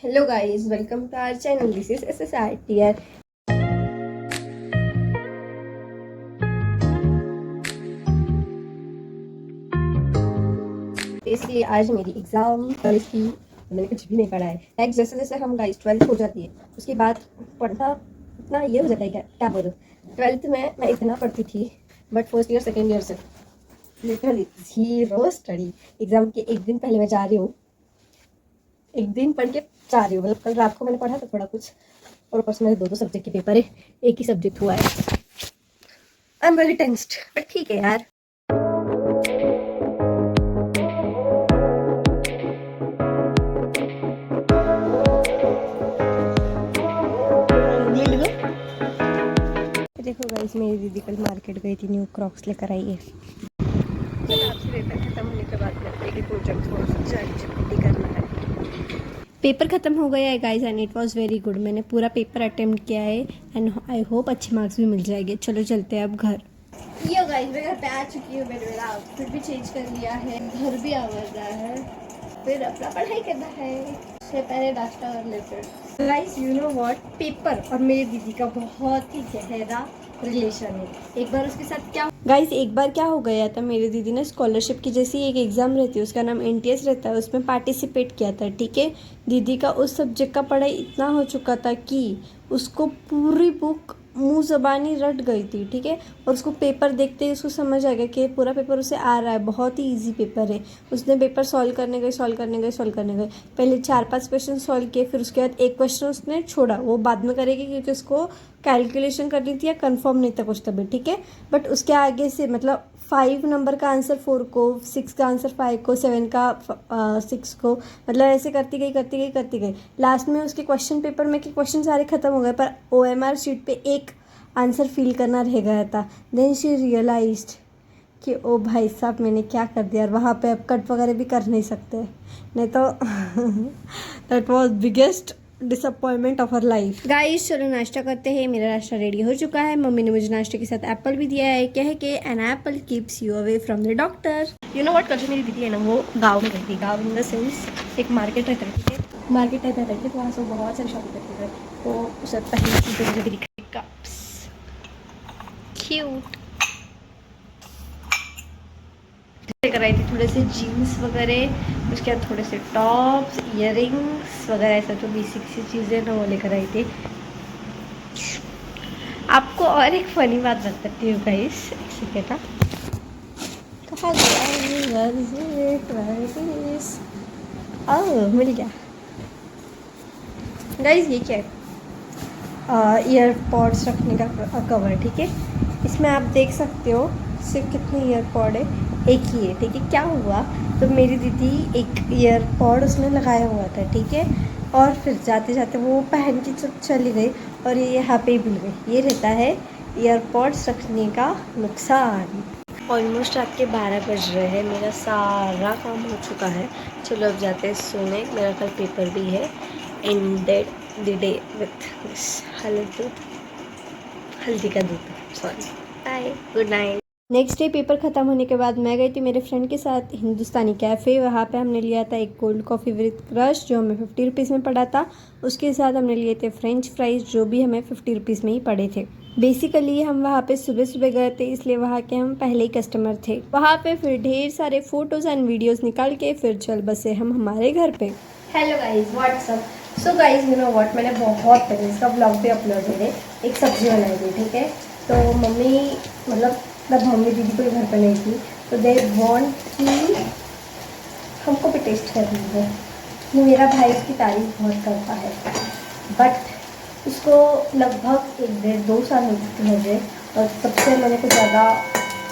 Hello guys, welcome to our channel. This is SSRTR. इसलिए आज मेरी एग्ज़ाम और इसकी मैंने कुछ भी नहीं पढ़ा है। लाइक जैसे जैसे हम गाइस 12th हो जाती है उसके बाद पढ़ना इतना ये हो जाता है क्या बोलूं। 12th में मैं इतना पढ़ती थी but first year second year से लिटरली जीरो स्टडी। एग्ज़ाम के एक दिन पहले मैं जा रही हूँ, एक दिन पढ़ के जा रही हूँ। मतलब कल रात को मैंने पढ़ा था थोड़ा कुछ और ऊपर से मेरे दो सब्जेक्ट के पेपर है, एक ही सब्जेक्ट हुआ है। I am very tensed but ठीक है यार। देखो गाइस, मेरी दीदी कल मार्केट गई थी, न्यू क्रॉक्स लेकर आई है। आपसे पेपर खत्म होने के बाद मेरे प्रोजेक्ट करना है। पेपर खत्म हो गया है guys and it was very good. मैंने पूरा पेपर अटेम्प्ट किया है एंड आई होप अच्छे मार्क्स भी मिल जाएंगे। चलो चलते हैं अब घर। यो गाइस, मैं घर पे आ चुकी हूँ। मैंने मेरा आउटफिट भी चेंज कर लिया है, घर भी आवाज़ है, फिर अपना पढ़ाई करना है। उससे पहले नाश्ता कर लेते हैं। Guys you know what, paper और मेरी दीदी का बहुत ही गहरा रिलेशन है। एक बार उसके साथ क्या गाइस, एक बार क्या हो गया था, मेरी दीदी ने स्कॉलरशिप की जैसी एक एग्ज़ाम रहती है, उसका नाम NTS रहता है, उसमें पार्टिसिपेट किया था। ठीक है, दीदी का उस सब्जेक्ट का पढ़ाई इतना हो चुका था कि उसको पूरी बुक मुंह ज़बानी रट गई थी। ठीक है, और उसको पेपर देखते ही उसको समझ आ गया कि पूरा पेपर उसे आ रहा है, बहुत ही इजी पेपर है। उसने पेपर सॉल्व करने गए। पहले 4-5 क्वेश्चन सॉल्व किए, फिर उसके बाद एक क्वेश्चन उसने छोड़ा, वो बाद में करेगी क्योंकि उसको कैलकुलेशन करनी थी या कंफर्म नहीं था कुछ तभी। ठीक है, बट उसके आगे से मतलब 5 नंबर का आंसर 4 को, 6 का आंसर 5 को, 7 का 6 को, मतलब ऐसे करती गई। लास्ट में उसके क्वेश्चन पेपर में के क्वेश्चन सारे खत्म हो गए पर OMR शीट पे एक आंसर फिल करना रह गया था। देन शी रियलाइज्ड कि ओ भाई साहब, मैंने क्या कर दिया। और वहाँ पे अब कट वगैरह भी कर नहीं सकते, नहीं तो that was biggest disappointment of our life. Guys चलो नाश्ता करते हैं। मेरा नाश्ता रेडी हो चुका है। मम्मी ने मुझे नाश्ते के साथ एप्पल भी दिया है, कह के an apple keeps you away from the doctor. You know what, कल से मेरी दीदी है ना, वो गाँव में गई थी। गाँव इन द सेंस एक मार्केट रहता है। ठीक है, मार्केट टाइप रहता है, वहाँ से बहुत सारी शॉपिंग करते थे। तो उसे पहली चीज़ मुझे दिख रही कप्स, क्यूट लेकर आई थी, थोड़े से जीन्स वगैरह, उसके बाद थोड़े से टॉप्स, इयररिंग्स वगैरह, ऐसा जो बेसिक सी चीज़ें ना वो लेकर आई थी। आपको और एक फ़नी बात बताती हूँ गाइस, ठीक है ना, कहाँ गया मिल गया गाइस। ये क्या है? ईयरपॉड्स रखने का कवर। ठीक है, इसमें आप देख सकते हो सिर्फ कितने ईयरपॉड है, एक ही है। ठीक है, क्या हुआ तो मेरी दीदी एक ईयरपॉड उसमें लगाया हुआ था। ठीक है, और फिर जाते जाते वो पहन के चली गई और ये यहाँ पे ही भूल गई। ये रहता है ईयरपॉड्स रखने का नुकसान। ऑलमोस्ट रात के 12 बज रहे हैं, मेरा सारा काम हो चुका है। चलो अब जाते हैं सोने, मेरा कल पेपर भी है। Ended the day with this हल्दी का दूध, sorry. Bye, good night. Next day paper ख़त्म होने के बाद मैं गई थी मेरे फ्रेंड के साथ हिंदुस्तानी कैफ़े। वहाँ पे हमने लिया था एक कोल्ड कॉफ़ी विद क्रश जो हमें 50 रुपीज़ में पड़ा था। उसके साथ हमने लिए थे फ्रेंच फ्राइज़ जो भी हमें 50 रुपीज़ में ही पड़े थे। बेसिकली हम वहाँ पे सुबह सुबह गए थे, इसलिए वहाँ के हम पहले ही कस्टमर थे। वहाँ पे फिर ढेर सारे फ़ोटोज़ एंड वीडियोज़ निकाल के फिर चल बसे हम हमारे घर पे। Hello guys, what's up. So guys you know what, मैंने बहुत पहले इसका ब्लॉग भी अपलोड है, एक सब्ज़ी बनाई थी। ठीक है, तो मम्मी मतलब मम्मी दीदी कोई घर पर नहीं थी, तो दे वॉन्ट कि हमको भी टेस्ट करनी है। मेरा भाई उसकी तारीफ बहुत करता है बट उसको लगभग 1-1.5-2 साल हो गए और तब से मैंने कुछ ज़्यादा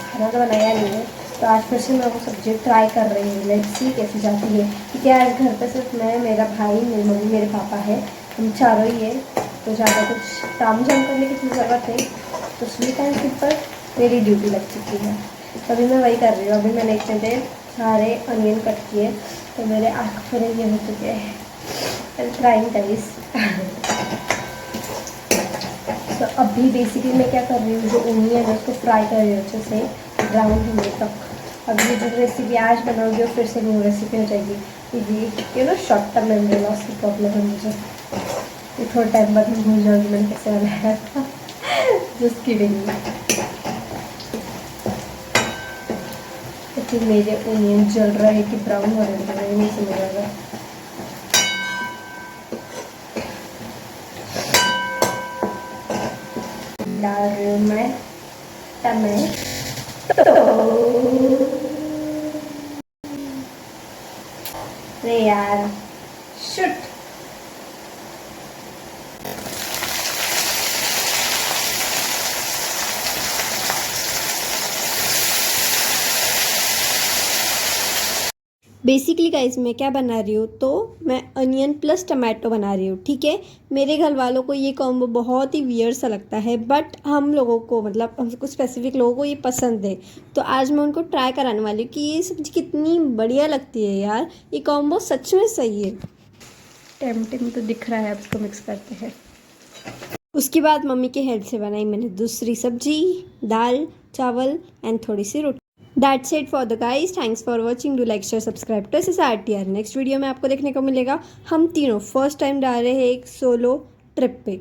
खाना तो बनाया नहीं है। तो आज फिर से मैं वो सब्जी ट्राई कर रही हूँ, लेट्स सी कैसी जाती है। क्योंकि आज घर पे सिर्फ मैं, मेरा भाई, मेरी मम्मी, मेरे पापा है, हम चारों ही है, तो ज़्यादा कुछ ताम झाम करने की ज़रूरत है। तो स्वीट एंड सिंपल मेरी ड्यूटी लग चुकी है, तभी मैं वही कर रही हूँ। अभी मैंने इतने देर सारे अनियन कट किए तो मेरे आँख पूरे ये हो चुके हैं। Trying guys. तो अभी बेसिकली मैं क्या कर रही हूँ, जो ओनियन है उसको फ्राई कर रही हूँ अच्छे से ब्राउन होने तक। अब ये जो रेसिपी आज बनाओगे फिर से वो रेसिपी हो जाएगी। ये you know short term memory loss की प्रॉब्लम है मुझे, थोड़ा टाइम बाद मैं भूल जाऊँगी मैंने कैसे बनाया था। Just kidding. तो फिर मेरे ओनियन जल रहा है कि ब्राउन हो रहे हैं मुझे नहीं समझ आ रहा। डाल रही हूँ मैं टमाटो। अरे यार शुट। बेसिकली गाइस मैं क्या बना रही हूँ, तो मैं अनियन प्लस टमाटो बना रही हूँ, ठीक है। मेरे घर वालों को ये कॉम्बो बहुत ही वियर्ड सा लगता है, बट हम लोगों को मतलब हम कुछ स्पेसिफिक लोगों को ये पसंद है। तो आज मैं उनको ट्राई कराने वाली हूँ कि ये सब्ज़ी कितनी बढ़िया लगती है यार, ये कॉम्बो सच में सही है। टेम्पटिंग तो दिख रहा है, अब इसको मिक्स करते हैं। उसके बाद मम्मी के हेल्प से बनाई मैंने दूसरी सब्जी, दाल चावल एंड थोड़ी सी रोटी। That's it for the guys, thanks for watching, do like share subscribe to SSRTR। Next video में आपको देखने को मिलेगा हम तीनों फर्स्ट टाइम जा रहे हैं एक सोलो ट्रिप पे।